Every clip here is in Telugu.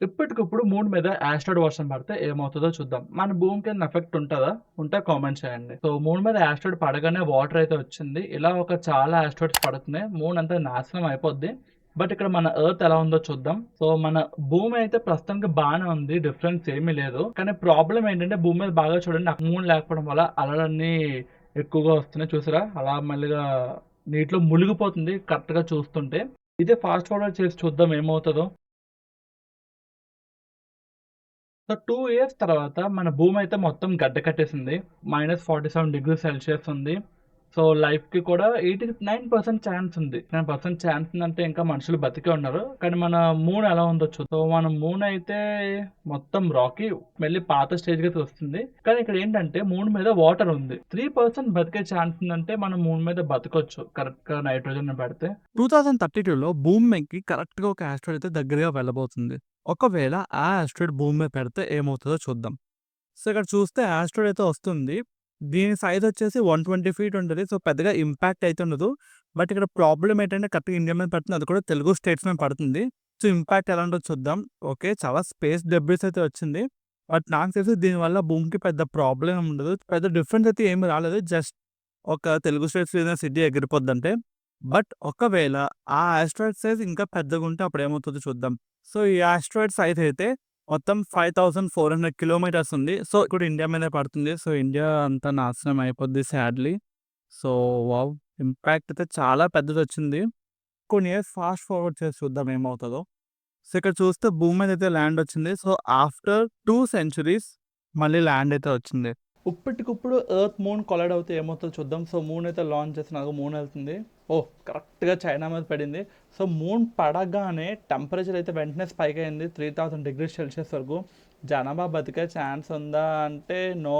ఇప్పటికిప్పుడు మూన్ మీద యాస్ట్రాయిడ్ వర్షం పడితే ఏమవుతదో చూద్దాం. మన భూమికేమన్నా ఎఫెక్ట్ ఉంటదా? ఉంటే కామెంట్ చేయండి. సో, మూన్ మీద యాస్ట్రాయిడ్ పడగానే వాటర్ అయితే వచ్చింది. ఇలా ఒక చాలా యాస్ట్రాయిడ్స్ పడుతున్నాయి. మూన్ అంతా నాశనం అయిపోద్ది. బట్ ఇక్కడ మన ఎర్త్ ఎలా ఉందో చూద్దాం. సో, మన భూమి అయితే ప్రస్తుతానికి బానే ఉంది. డిఫరెన్స్ ఏమీ లేదు. కానీ ప్రాబ్లమ్ ఏంటంటే భూమి మీద బాగా చూడండి మూన్ లేకపోవడం వల్ల అలలన్నీ ఎక్కువగా వస్తున్నాయి చూసారా? అలా మెల్లిగా నీటిలో మునిగిపోతుంది కరెక్ట్‌గా చూస్తుంటే. ఇదే ఫాస్ట్ ఫార్వర్డ్ చేసి చూద్దాం ఏమవుతదో. సో 2 ఇయర్స్ తర్వాత మన భూమయితే మొత్తం గడ్డ కట్టేసింది. -47°C ఉంది. సో లైఫ్‌కి కూడా 89% ఛాన్స్ ఉంది. 9% ఛాన్స్ ఉందంటే ఇంకా మనుషులు బతికే ఉన్నారు. కానీ మన మూన్ ఎలా ఉందో చూద్దాం. సో మన మూన్ అయితే మొత్తం రాకీ మళ్ళీ పాత స్టేజ్‌కైతే వస్తుంది. కానీ ఇక్కడ ఏంటంటే మూన్ మీద వాటర్ ఉంది. 3% బతికే ఛాన్స్ ఉందంటే మనం మూన్ మీద బతకొచ్చు. కరెక్ట్‌గా నైట్రోజన్ పెడితే. 2032లో భూమికి కరెక్ట్‌గా ఒక యాస్ట్రాయిడ్ అయితే దగ్గరగా వెళ్ళబోతుంది. ఒకవేళ ఆ యాస్ట్రాయిడ్ భూమి మీద పెడితే ఏమవుతదో చూద్దాం. సో, ఇక్కడ చూస్తే యాస్ట్రాయిడ్ అయితే వస్తుంది. దీని సైజ్ వచ్చేసి 120 ఫీట్ ఉంటది. సో, పెద్దగా ఇంపాక్ట్ అయితే ఉండదు. బట్ ఇక్కడ ప్రాబ్లమ్ ఏంటంటే కరెక్ట్‌గా ఇండియా మీద పడుతుంది. అది కూడా తెలుగు స్టేట్స్ మీద పడుతుంది. సో, ఇంపాక్ట్ ఎలా ఉంటదో చూద్దాం. ఓకే. చాలా స్పేస్ డెబ్రిస్ అయితే వచ్చింది. బట్ నాకు తెలిసి దీనివల్ల భూమికి పెద్ద ప్రాబ్లమ్ ఉండదు. పెద్ద డిఫరెన్స్ అయితే ఏమి రాలేదు. జస్ట్ ఒక తెలుగు స్టేట్స్ ఏదైనా సిటీ ఎగిరిపోద్దంటే. బట్ ఒకవేళ ఆ యాస్ట్రాయిడ్ సైజ్ ఇంకా పెద్దగుంటే అప్పుడేమవుతదో చూద్దాం. సో, ఈ యాస్ట్రాయిడ్ సైజ్ అయితే మొత్తం 5400 కిలోమీటర్స్ ఉంది. సో, ఇప్పుడు ఇండియా మీదే పడుతుంది. సో, ఇండియా అంతా నాశనం అయిపోద్ది సాడ్‌లీ. So, wow! ఇంపాక్ట్ అయితే చాలా పెద్దదొచ్చింది. కొన్ని ఇయర్స్ ఫాస్ట్ ఫార్వర్డ్ చేసి చూద్దాం ఏమవుతదో. సో, ఇక్కడ చూస్తే భూమి మీదయితే ల్యాండ్ వచ్చింది. సో, ఆఫ్టర్ 2 సెంచురీస్ మళ్ళీ ల్యాండ్ అయితే వచ్చింది. ఇప్పటికిప్పుడు ఎర్త్, మూన్ కొలైడ్ అవుతే ఏమవుతుందో చూద్దాం. సో, మూన్ అయితే లాంచ్ చేసినాక మూన్ ఎళ్తుంది. ఓహ్! కరెక్ట్‌గా చైనా మీద పడింది. సో, మూన్ పడగానే టెంపరేచర్ అయితే వెంటనే స్పైక్ అయింది 3000°C వరకు. జనాభా బతికే ఛాన్స్ ఉందా అంటే నో.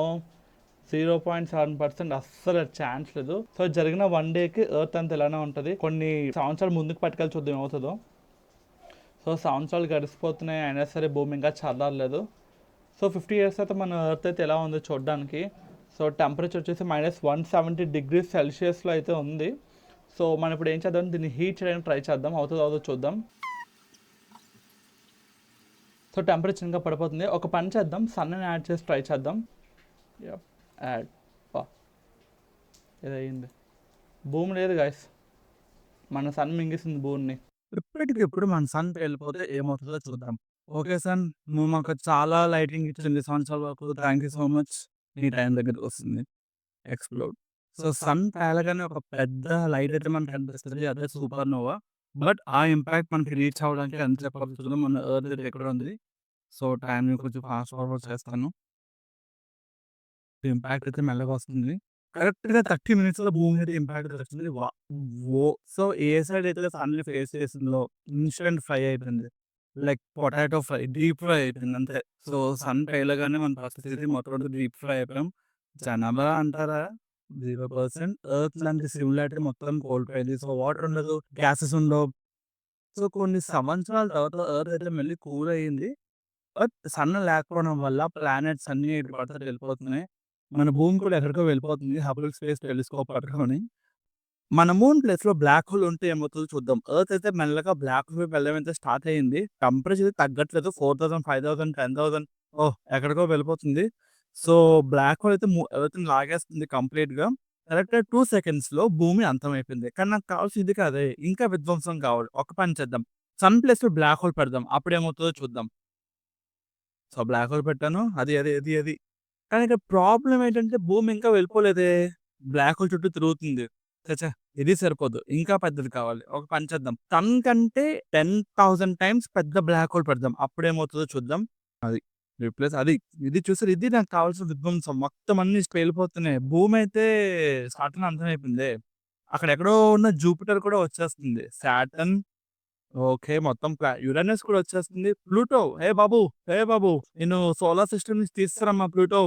0.7% అస్సలు ఛాన్స్ లేదు. సో, జరిగిన 1 డేకి ఎర్త్ అంతా ఇలానే ఉంటది. కొన్ని సంవత్సరాలు ముందుకు పట్టుకెళ్ళి చూద్దాం ఏమవుతదో. సో, సంవత్సరాలు గడిచిపోతున్నాయి. అయినా సరే భూమి ఇంకా చల్లారలేదు. సో 50 ఇయర్స్ అయితే మన ఎర్త్ అయితే ఎలా ఉందో చూడడానికి. సో టెంపరేచర్ వచ్చేసి -170°C అయితే ఉంది. సో మనం ఇప్పుడు ఏం చేద్దాం, దీన్ని హీట్ చేయడానికి ట్రై చేద్దాం. అవుతుందో చూద్దాం. సో టెంపరేచర్ ఇంకా పడిపోతుంది. ఒక పని చేద్దాం, సన్ని యాడ్ చేసి ట్రై చేద్దాం. యాడ్ ఇది అయ్యింది. భూమి లేదు గైస్, మన సన్ మింగేసింది భూమిని. ఇప్పటికిప్పుడు మన సన్ పేలిపోతే ఏమవుతదో చూద్దాం. ఓకే సన్, నువ్వు మాకు చాలా లైటింగ్ ఇచ్చింది సంవత్సరాల వరకు. Thank you so much. నీ టైం దగ్గరకొస్తుంది. ఎక్స్‌ప్లోడ్. సో, సన్ పేలగానే ఒక పెద్ద లైట్ అయితే మనకు కనిపిస్తది. అదే సూపర్‌నోవా. బట్ ఆ ఇంపాక్ట్ మనకి రీచ్ అవ్వడానికి ఎంతసేపు పడుతుందో, మన ఎర్త్ అయితే ఎక్కడ ఉంది. సో, టైమ్‌ని కొంచెం ఫాస్ట్ ఫార్వర్డ్ చేస్తాను. ఇంపాక్ట్ అయితే మెల్లగా వస్తుంది. కరెక్ట్‌గా 30 మినిట్స్‌లో భూమి మీద ఇంపాక్ట్ వచ్చింది. సో, ఏ సైడ్ అయితే సన్‌ని ఫేస్ చేసిందో ఇన్‌స్టంట్ ఫ్రై అయిపోయింది. Like potato fry, deep fry అయిపోయింది అంతే. సో, సన్ పేలగానే మన పరిస్థితి మొత్తం అంతా డీప్ ఫ్రై అయిపోయాం. జనాభా అంటారా 0%. ఎర్త్ లాంటి సిమిలారిటీ మొత్తం కోల్పోయింది. సో, వాటర్ ఉండదు, గ్యాసెస్ ఉండవు. సో, కొన్ని సంవత్సరాల తర్వాత ఎర్త్ అయితే మళ్ళీ కూల్ అయింది. బట్ సన్ లేకపోవడం వల్ల ప్లానెట్స్ అన్నీ ఎటు పడితే అటు వెళ్ళిపోతున్నాయి. మన భూమి కూడా ఎక్కడికో వెళ్ళిపోతుంది. హబుల్ స్పేస్ టెలిస్కోప్ పట్టుకొని. మన మూన్ ప్లేస్‌లో బ్లాక్ హోల్ ఉంటే ఏమవుతదో చూద్దాం. ఎర్త్ అయితే మెల్లగా బ్లాక్ హోల్ వెళ్ళడం అయితే స్టార్ట్ అయింది. టెంపరేచర్ తగ్గట్లేదు. 4000, 5000, 10,000 ఓహ్! ఎక్కడికో వెళ్ళిపోతుంది. సో, బ్లాక్ హోల్ అయితే ఎర్త్‌ని లాగేస్తుంది కంప్లీట్‌గా. కరెక్ట్‌గా 2 సెకండ్స్‌లో భూమి అంతమైపోయింది. కానీ నాకు కావాల్సింది ఇది కాదే, ఇంకా విధ్వంసం కావాలి. ఒక పని చేద్దాం. సన్ ప్లేస్‌లో బ్లాక్ హోల్ పెడదాం. అప్పుడేమవుతదో చూద్దాం. సో, బ్లాక్ హోల్ పెట్టాను. అది. కానీ ఇక్కడ ప్రాబ్లమ్ ఏంటంటే భూమి ఇంకా వెళ్ళిపోలేదే. బ్లాక్ హోల్ చుట్టూ తిరుగుతుంది. ఛ! ఇది సరిపోదు. ఇంకా పెద్దది కావాలి. ఒక పని చేద్దాం. సన్ కంటే 10,000 టైమ్స్ పెద్ద బ్లాక్ హోల్ పెడదాం. అప్పుడేమవుతదో చూద్దాం. అది. రీప్లేస్ అది. ఇది చూసారు, ఇది నాకు కావాల్సిన విధ్వంసం. మొత్తం అన్నీ పేలిపోతున్నాయి. భూమి అయితే సడెన్ అంతమైపోయిందే. అక్కడెక్కడో ఉన్న జూపిటర్ కూడా వచ్చేస్తుంది. Saturn okay. మొత్తం యురేనస్ కూడా వచ్చేస్తుంది. ప్లూటో, ఏ బాబు! నిన్ను సోలార్ సిస్టమ్ నుంచి తీసేసారమ్మా ప్లూటో.